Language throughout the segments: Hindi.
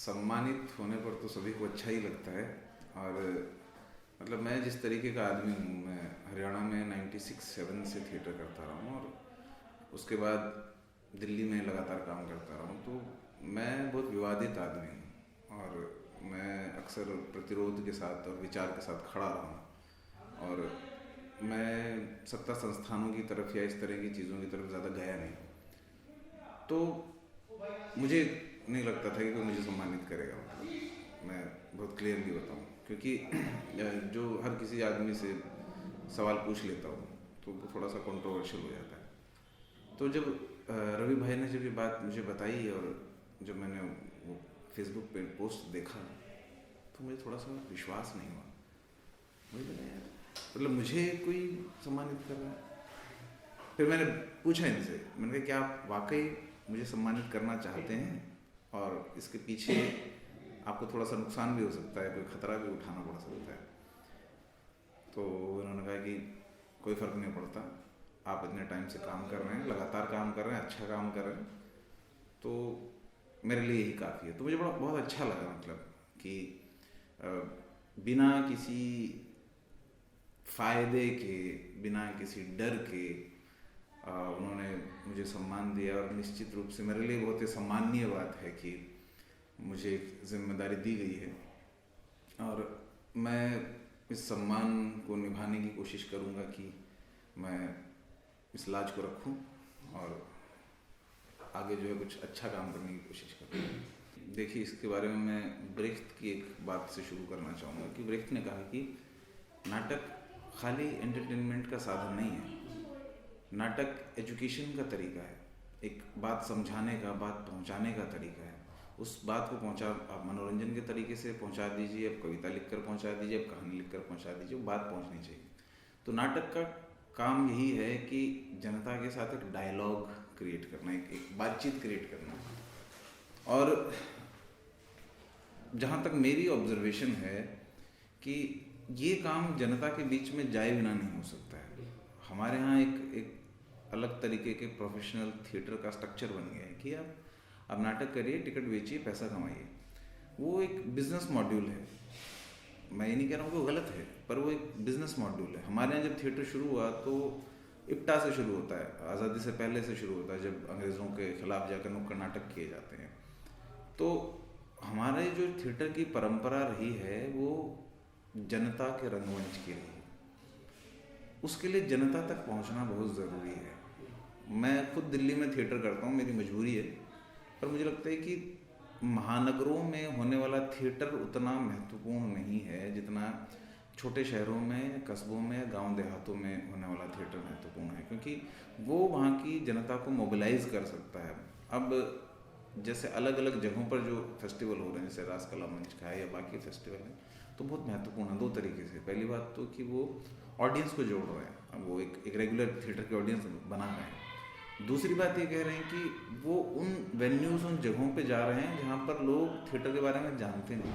सम्मानित होने पर तो सभी को अच्छा ही लगता है। और मतलब मैं जिस तरीके का आदमी हूँ, मैं हरियाणा में 96-7 से थिएटर करता रहा हूँ और उसके बाद दिल्ली में लगातार काम करता रहा हूँ। तो मैं बहुत विवादित आदमी हूँ और मैं अक्सर प्रतिरोध के साथ और विचार के साथ खड़ा रहा हूँ। और मैं सत्ता संस्थानों की तरफ या इस तरह की चीज़ों की तरफ ज़्यादा गया नहीं। तो मुझे नहीं लगता था कि कोई मुझे सम्मानित करेगा। मतलब मैं बहुत क्लियरली बताऊँ, क्योंकि जो हर किसी आदमी से सवाल पूछ लेता हूँ तो वो थोड़ा सा कंट्रोवर्शियल हो जाता है। तो जब रवि भाई ने जब ये बात मुझे बताई और जब मैंने वो फेसबुक पे पोस्ट देखा तो मुझे थोड़ा सा विश्वास नहीं हुआ। मुझे लगा यार, मतलब मुझे कोई सम्मानित कर रहा है। फिर मैंने पूछा इनसे, मैंने कहा क्या आप वाकई मुझे सम्मानित करना चाहते हैं और इसके पीछे आपको थोड़ा सा नुकसान भी हो सकता है, कोई खतरा भी उठाना पड़ सकता है। तो उन्होंने कहा कि कोई फ़र्क नहीं पड़ता, आप इतने टाइम से काम कर रहे हैं, लगातार काम कर रहे हैं, अच्छा काम कर रहे हैं, तो मेरे लिए यही काफ़ी है। तो मुझे बहुत अच्छा लगा, मतलब कि बिना किसी फ़ायदे के, बिना किसी डर के उन्होंने मुझे सम्मान दिया। और निश्चित रूप से मेरे लिए बहुत ही सम्माननीय बात है कि मुझे एक जिम्मेदारी दी गई है और मैं इस सम्मान को निभाने की कोशिश करूँगा कि मैं इस लाज को रखूँ और आगे जो है कुछ अच्छा काम करने की कोशिश करूँ। देखिए, इसके बारे में मैं ब्रेख्त की एक बात से शुरू करना चाहूँगा कि ब्रेख्त ने कहा कि नाटक खाली एंटरटेनमेंट का साधन नहीं है, नाटक एजुकेशन का तरीका है, एक बात समझाने का, बात पहुंचाने का तरीका है। उस बात को आप मनोरंजन के तरीके से पहुंचा दीजिए, आप कविता लिखकर पहुंचा दीजिए, आप कहानी लिखकर पहुंचा दीजिए, वो बात पहुंचनी चाहिए। तो नाटक का काम यही है कि जनता के साथ एक डायलॉग क्रिएट करना, एक बातचीत क्रिएट करना। और जहाँ तक मेरी ऑब्जर्वेशन है कि ये काम जनता के बीच में जाए बिना नहीं हो सकता है। हमारे यहाँ एक अलग तरीके के प्रोफेशनल थिएटर का स्ट्रक्चर बन गया है कि आप नाटक करिए, टिकट बेचिए, पैसा कमाइए। वो एक बिजनेस मॉड्यूल है। मैं ये नहीं कह रहा हूँ कि वो गलत है, पर वो एक बिजनेस मॉड्यूल है। हमारे यहाँ जब थिएटर शुरू हुआ तो इप्टा से शुरू होता है, आज़ादी से पहले से शुरू होता है, जब अंग्रेज़ों के खिलाफ जाकर नुक्कड़ नाटक किए जाते हैं। तो हमारे जो थिएटर की परंपरा रही है वो जनता के रंगमंच की रही है। उसके लिए जनता तक पहुंचना बहुत ज़रूरी है। मैं खुद दिल्ली में थिएटर करता हूँ, मेरी मजबूरी है, पर मुझे लगता है कि महानगरों में होने वाला थिएटर उतना महत्वपूर्ण नहीं है जितना छोटे शहरों में, कस्बों में, गांव देहातों में होने वाला थिएटर महत्वपूर्ण है, क्योंकि वो वहाँ की जनता को मोबिलाइज कर सकता है। अब जैसे अलग अलग जगहों पर जो फेस्टिवल हो रहे हैं, जैसे रास कला मंच का है या बाकी फेस्टिवल है, तो बहुत महत्वपूर्ण है दो तरीके से। पहली बात तो कि वो ऑडियंस को जोड़ रहे हैं, अब वो एक रेगुलर थिएटर की ऑडियंस बना रहे हैं। दूसरी बात ये कह रहे हैं कि वो उन वेन्यूज़, उन जगहों पे जा रहे हैं जहाँ पर लोग थिएटर के बारे में जानते नहीं,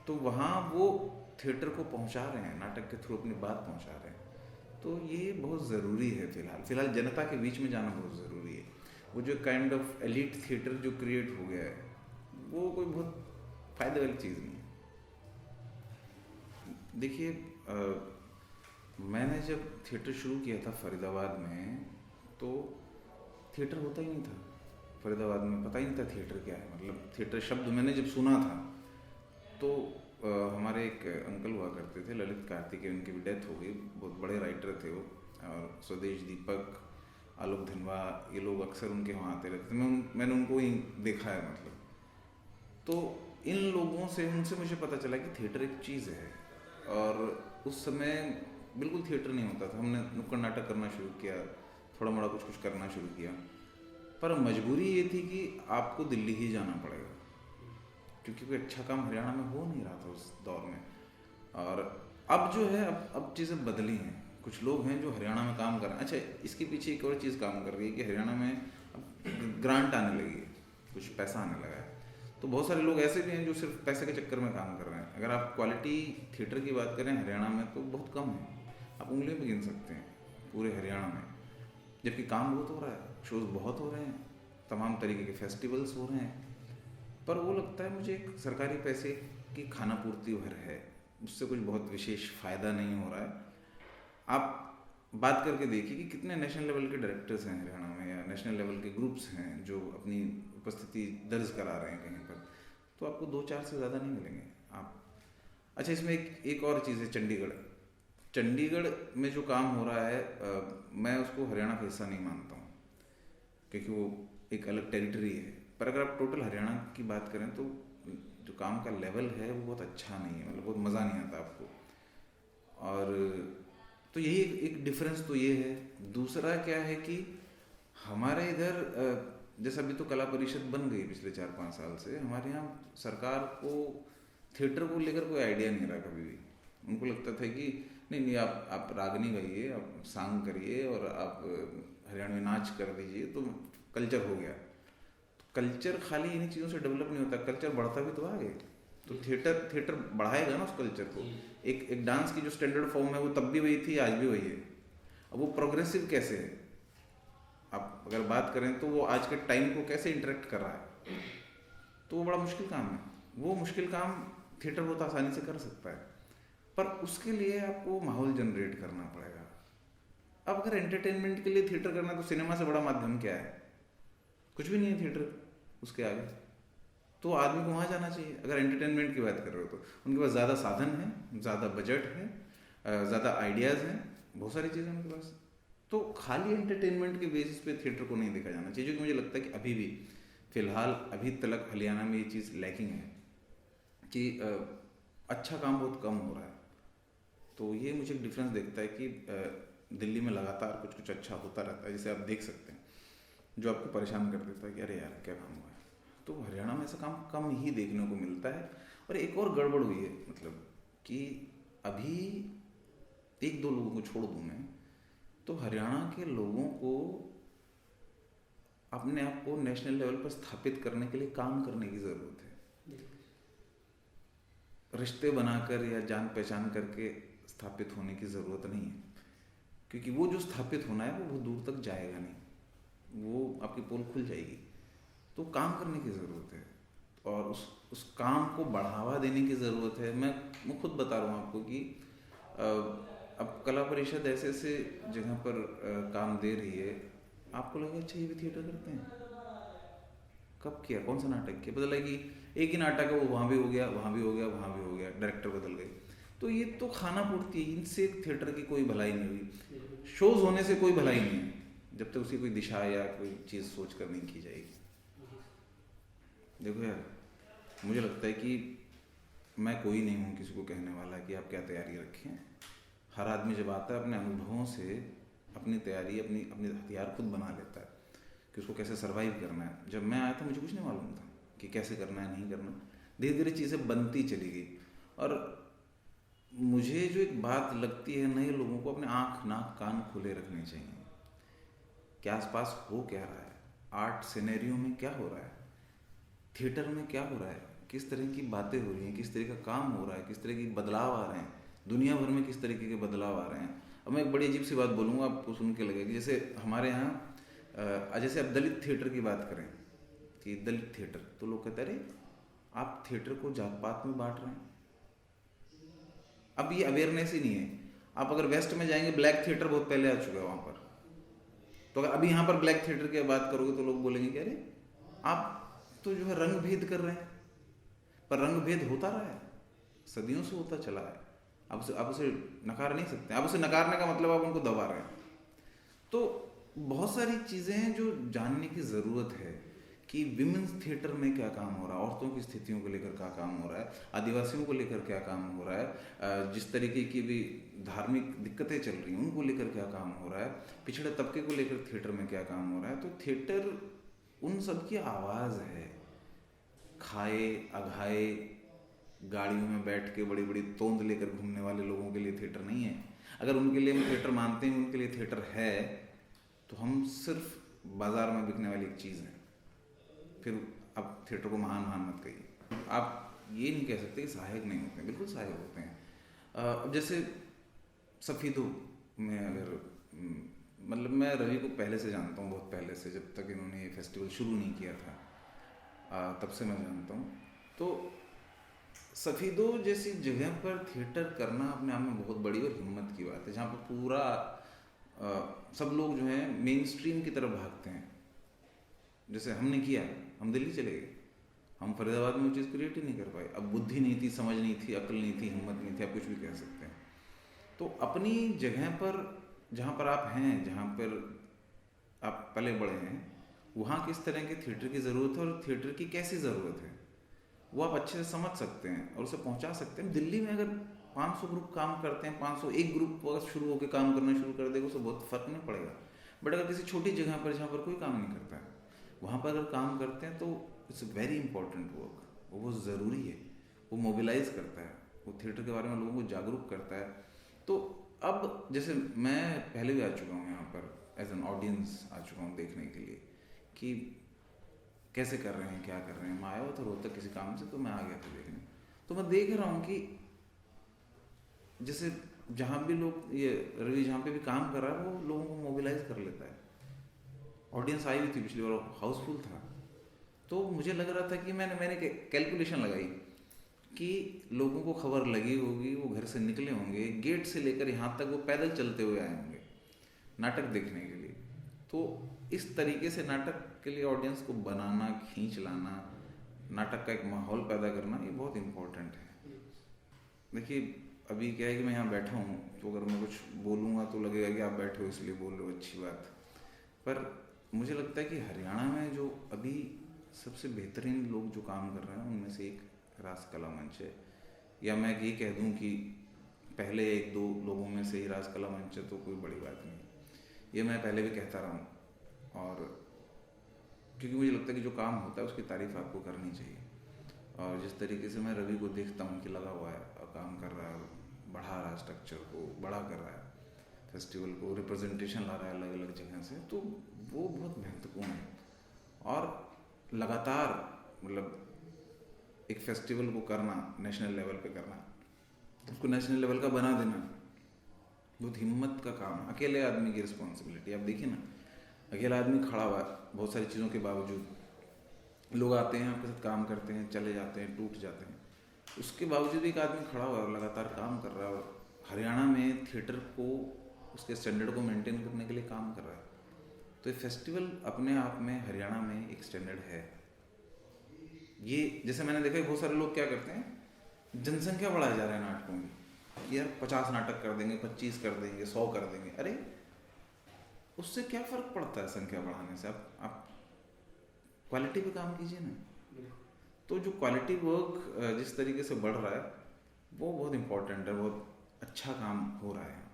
तो वहाँ वो थिएटर को पहुँचा रहे हैं, नाटक के थ्रू अपनी बात पहुँचा रहे हैं। तो ये बहुत ज़रूरी है। फ़िलहाल जनता के बीच में जाना बहुत ज़रूरी है। वो जो काइंड ऑफ एलिट थिएटर जो क्रिएट हो गया है, वो कोई बहुत फ़ायदे वाली चीज़ नहीं है। देखिए, मैंने जब थिएटर शुरू किया था फरीदाबाद में, तो थिएटर होता ही नहीं था फरीदाबाद में, पता ही नहीं था थिएटर क्या है। मतलब थिएटर शब्द मैंने जब सुना था तो हमारे एक अंकल हुआ करते थे, ललित कार्तिकेय, उनकी भी डेथ हो गई, बहुत बड़े राइटर थे वो, और स्वदेश दीपक, आलोक धनवा, ये लोग अक्सर उनके वहाँ आते रहते थे। मैंने उनको ही देखा है। मतलब तो इन लोगों से, उनसे मुझे पता चला कि थिएटर एक चीज़ है। और उस समय बिल्कुल थिएटर नहीं होता था। हमने नुक्कड़ नाटक करना शुरू किया, थोड़ा मोड़ा कुछ कुछ करना शुरू किया, पर मजबूरी ये थी कि आपको दिल्ली ही जाना पड़ेगा, क्योंकि कोई अच्छा काम हरियाणा में हो नहीं रहा था उस दौर में। और अब जो है, अब चीज़ें बदली हैं। कुछ लोग हैं जो हरियाणा में काम कर रहे हैं। अच्छा, इसके पीछे एक और चीज़ काम कर रही है कि हरियाणा में अब ग्रांट आने लगी है, कुछ पैसा आने लगा है। तो बहुत सारे लोग ऐसे भी हैं जो सिर्फ पैसे के चक्कर में काम कर रहे हैं। अगर आप क्वालिटी थिएटर की बात करें हरियाणा में तो बहुत कम है, आप उंगलियों पे गिन सकते हैं पूरे हरियाणा में। जबकि काम बहुत हो रहा है, शोज़ बहुत हो रहे हैं, तमाम तरीके के फेस्टिवल्स हो रहे हैं, पर वो लगता है मुझे एक सरकारी पैसे की खाना पूर्ति भर है, उससे कुछ बहुत विशेष फ़ायदा नहीं हो रहा है। आप बात करके देखिए कि कितने नेशनल लेवल के डायरेक्टर्स हैं हरियाणा में, या नेशनल लेवल के ग्रुप्स हैं जो अपनी उपस्थिति दर्ज करा रहे हैं कहीं पर, तो आपको 2-4 से ज़्यादा नहीं मिलेंगे आप। अच्छा, इसमें एक और चीज़ है, चंडीगढ़ में जो काम हो रहा है, मैं उसको हरियाणा का हिस्सा नहीं मानता हूँ, क्योंकि वो एक अलग टेरिटरी है। पर अगर आप टोटल हरियाणा की बात करें तो जो काम का लेवल है वो बहुत अच्छा नहीं है, मतलब बहुत मज़ा नहीं आता आपको। और तो यही एक डिफरेंस तो ये है। दूसरा क्या है कि हमारे इधर जैसे अभी तो कला परिषद बन गई पिछले 4-5 साल से, हमारे यहाँ सरकार को थिएटर को लेकर कोई आइडिया नहीं रहा कभी भी। उनको लगता था कि नहीं, आप रागनी गाइए, आप सांग करिए और आप हरियाणवी नाच कर दीजिए तो कल्चर हो गया। तो कल्चर खाली इन्हीं चीज़ों से डेवलप नहीं होता, कल्चर बढ़ता भी तो आगे। तो थिएटर बढ़ाएगा ना उस कल्चर को। एक डांस की जो स्टैंडर्ड फॉर्म है वो तब भी वही थी, आज भी वही है। अब वो प्रोग्रेसिव कैसे है, आप अगर बात करें तो वो आज के टाइम को कैसे इंटरेक्ट कर रहा है, तो वो बड़ा मुश्किल काम है। वो मुश्किल काम थिएटर बहुत आसानी से कर सकता है, पर उसके लिए आपको माहौल जनरेट करना पड़ेगा। अब अगर एंटरटेनमेंट के लिए थिएटर करना है तो सिनेमा से बड़ा माध्यम क्या है? कुछ भी नहीं है थिएटर उसके आगे। तो आदमी को वहाँ जाना चाहिए अगर एंटरटेनमेंट की बात कर रहे हो तो। उनके पास ज़्यादा साधन है, ज़्यादा बजट है, ज़्यादा आइडियाज़ हैं, बहुत सारी चीज़ें उनके पास। तो खाली एंटरटेनमेंट के बेसिस पे थिएटर को नहीं देखा जाना चाहिए, जो कि मुझे लगता है कि अभी भी फ़िलहाल अभी तक हरियाणा में ये चीज़ लैकिंग है कि अच्छा काम बहुत कम हो रहा है। तो ये मुझे एक डिफरेंस देखता है कि दिल्ली में लगातार कुछ कुछ अच्छा होता रहता है, जैसे आप देख सकते हैं, जो आपको परेशान कर देता है कि अरे यार क्या काम हुआ है। तो हरियाणा में ऐसा काम कम ही देखने को मिलता है। और एक और गड़बड़ हुई है, मतलब कि अभी 1-2 लोगों को छोड़ दूँ मैं, तो हरियाणा के लोगों को अपने आप को नेशनल लेवल पर स्थापित करने के लिए काम करने की ज़रूरत है। रिश्ते बनाकर या जान पहचान करके स्थापित होने की ज़रूरत नहीं है, क्योंकि वो जो स्थापित होना है वो बहुत दूर तक जाएगा नहीं, वो आपकी पोल खुल जाएगी। तो काम करने की ज़रूरत है और उस काम को बढ़ावा देने की ज़रूरत है। मैं खुद बता रहा हूँ आपको कि अब कला परिषद ऐसे ऐसे जगह पर काम दे रही है, आपको लगेगा अच्छा ये भी थिएटर करते हैं। कब किया, कौन सा नाटक किया, पता लगा कि एक ही नाटक है, वो वहाँ भी हो गया, वहाँ भी हो गया, वहाँ भी हो गया, डायरेक्टर बदल गए। तो ये तो खाना पूर्ति है, इनसे थिएटर की कोई भलाई नहीं हुई। शोज होने से कोई भलाई नहीं है जब तक उसकी कोई दिशा या कोई चीज़ सोच कर नहीं की जाएगी। देखो यार, मुझे लगता है कि मैं कोई नहीं हूँ किसी को कहने वाला कि आप क्या तैयारी रखें। हर आदमी जब आता है अपने अनुभवों से अपनी तैयारी, अपनी हथियार खुद बना लेता है कि उसको कैसे सरवाइव करना है। जब मैं आया था मुझे कुछ नहीं मालूम था कि कैसे करना है, नहीं करना। धीरे धीरे चीज़ें बनती चली गई। और मुझे जो एक बात लगती है, नए लोगों को अपने आँख नाक कान खुले रखने चाहिए कि आसपास हो क्या रहा है, आर्ट सिनेरियो में क्या हो रहा है, थिएटर में क्या हो रहा है, किस तरह की बातें हो रही हैं, किस तरह का काम हो रहा है, किस तरह की बदलाव आ रहे हैं, दुनिया भर में किस तरीके के बदलाव आ रहे हैं। अब मैं एक बड़ी अजीब सी बात बोलूँगा, आपको सुन के लगेगी, जैसे हमारे यहाँ जैसे आप दलित थिएटर की बात करें कि दलित थिएटर, तो लोग कहते हैं अरे आप थिएटर को जात पात में बांट रहे हैं। अब ये अवेयरनेस ही नहीं है। आप अगर वेस्ट में जाएंगे, ब्लैक थिएटर बहुत पहले आ चुका है वहाँ पर। तो अगर अभी यहाँ पर ब्लैक थिएटर की बात करोगे तो लोग बोलेंगे कि अरे आप तो जो है रंग भेद कर रहे हैं। पर रंग भेद होता रहा है, सदियों से होता चला है। आप उसे नकार नहीं सकते। आप उसे नकारने का मतलब आप उनको दबा रहे हैं। तो बहुत सारी चीज़ें हैं जो जानने की ज़रूरत है कि विमेंस थिएटर में क्या काम हो रहा है, औरतों की स्थितियों को लेकर क्या काम हो रहा है, आदिवासियों को लेकर क्या काम हो रहा है, जिस तरीके की भी धार्मिक दिक्कतें चल रही हैं उनको लेकर क्या काम हो रहा है, पिछड़े तबके को लेकर थिएटर में क्या काम हो रहा है। तो थिएटर उन सब की आवाज़ है। खाए अघाए गाड़ियों में बैठ के बड़ी बड़ी तोंद लेकर घूमने वाले लोगों के लिए थिएटर नहीं है। अगर उनके लिए हम थिएटर मानते हैं, उनके लिए थिएटर है, तो हम सिर्फ बाजार में बिकने वाली एक चीज़ है। फिर आप थिएटर को महान मत कहिए। आप ये नहीं कह सकते कि सहायक नहीं होते हैं, बिल्कुल सहायक होते हैं। अब जैसे सफ़ीदो में अगर मतलब मैं रवि को पहले से जानता हूँ, बहुत पहले से, जब तक इन्होंने ये फेस्टिवल शुरू नहीं किया था। तब से मैं जानता हूँ। तो सफीदो जैसी जगह पर थिएटर करना अपने आप में बहुत बड़ी और हिम्मत की बात है, जहाँ पर पूरा सब लोग जो हैं मेन स्ट्रीम की तरफ भागते हैं। जैसे हमने किया, हम दिल्ली चले गए, हम फरीदाबाद में वो चीज़ क्रिएट ही नहीं कर पाए। अब बुद्धि नहीं थी, समझ नहीं थी, अक्ल नहीं थी, हिम्मत नहीं थी, आप कुछ भी कह सकते हैं। तो अपनी जगह पर जहाँ पर आप हैं, जहाँ पर आप पले बड़े हैं, वहाँ किस तरह के थिएटर की ज़रूरत है और थिएटर की कैसी ज़रूरत है, वो आप अच्छे से समझ सकते हैं और उसे पहुँचा सकते हैं। दिल्ली में अगर 500 ग्रुप काम करते हैं, 501 ग्रुप अगर शुरू होकर काम करना शुरू कर देगा, उससे बहुत फर्क नहीं पड़ेगा। बट अगर किसी छोटी जगह पर जहाँ पर कोई काम नहीं करता है, वहाँ पर अगर काम करते हैं तो इट्स वेरी इंपॉर्टेंट वर्क, वो बहुत ज़रूरी है। वो मोबिलाइज करता है, वो थिएटर के बारे में लोगों को जागरूक करता है। तो अब जैसे मैं पहले भी आ चुका हूँ यहाँ पर एज एन ऑडियंस, आ चुका हूँ देखने के लिए कि कैसे कर रहे हैं, क्या कर रहे हैं। मैं आया हुआ था रोहतक किसी काम से, तो मैं आ गया था देखने। तो मैं देख रहा हूँ कि जैसे जहाँ भी लोग, ये रवि जहाँ पे भी काम कर रहा है, वो लोगों को मोबिलाइज कर लेता है। ऑडियंस आई हुई थी पिछली बार, हाउसफुल था। तो मुझे लग रहा था कि मैंने कैलकुलेशन लगाई कि लोगों को खबर लगी होगी, वो घर से निकले होंगे, गेट से लेकर यहाँ तक वो पैदल चलते हुए आए होंगे नाटक देखने के लिए। तो इस तरीके से नाटक के लिए ऑडियंस को बनाना, खींच लाना, नाटक का एक माहौल पैदा करना, ये बहुत इम्पोर्टेंट है। देखिए अभी क्या है कि मैं यहाँ बैठा हूँ, तो अगर मैं कुछ बोलूँगा तो लगेगा कि आप बैठे हो इसलिए बोल रहे हो, अच्छी बात। पर मुझे लगता है कि हरियाणा में जो अभी सबसे बेहतरीन लोग जो काम कर रहे हैं, उनमें से एक रास कला मंच है। या मैं ये कह दूँ कि पहले 1-2 लोगों में से ही रास कला मंच है, तो कोई बड़ी बात नहीं। ये मैं पहले भी कहता रहा हूँ, और क्योंकि मुझे लगता है कि जो काम होता है उसकी तारीफ आपको करनी चाहिए। और जिस तरीके से मैं रवि को देखता हूँ कि लगा हुआ है और काम कर रहा है, बढ़ा रहा है, स्ट्रक्चर को बड़ा कर रहा है, फेस्टिवल को रिप्रेजेंटेशन ला रहा है अलग अलग जगह से, तो वो बहुत महत्वपूर्ण है। और लगातार मतलब एक फेस्टिवल को करना, नेशनल लेवल पे करना, उसको नेशनल लेवल का बना देना, बहुत हिम्मत का काम है। अकेले आदमी की रिस्पॉन्सिबिलिटी। आप देखिए ना, अकेला आदमी खड़ा हुआ है, बहुत सारी चीज़ों के बावजूद लोग आते हैं, आपके साथ काम करते हैं, चले जाते हैं, टूट जाते हैं, उसके बावजूद एक आदमी खड़ा हुआ है और लगातार काम कर रहा है, और हरियाणा में थिएटर को, उसके स्टैंडर्ड को मेंटेन करने के लिए काम कर रहा है। तो ये फेस्टिवल अपने आप में हरियाणा में एक स्टैंडर्ड है। ये जैसे मैंने देखा बहुत सारे लोग क्या करते हैं, जनसंख्या बढ़ाए जा रहे हैं नाटकों की, यार 50 नाटक कर देंगे, 25 कर देंगे, 100 कर देंगे। अरे उससे क्या फ़र्क पड़ता है संख्या बढ़ाने से? आप क्वालिटी पे काम कीजिए ना। तो जो क्वालिटी वर्क जिस तरीके से बढ़ रहा है, वो बहुत इम्पोर्टेंट है, बहुत अच्छा काम हो रहा है।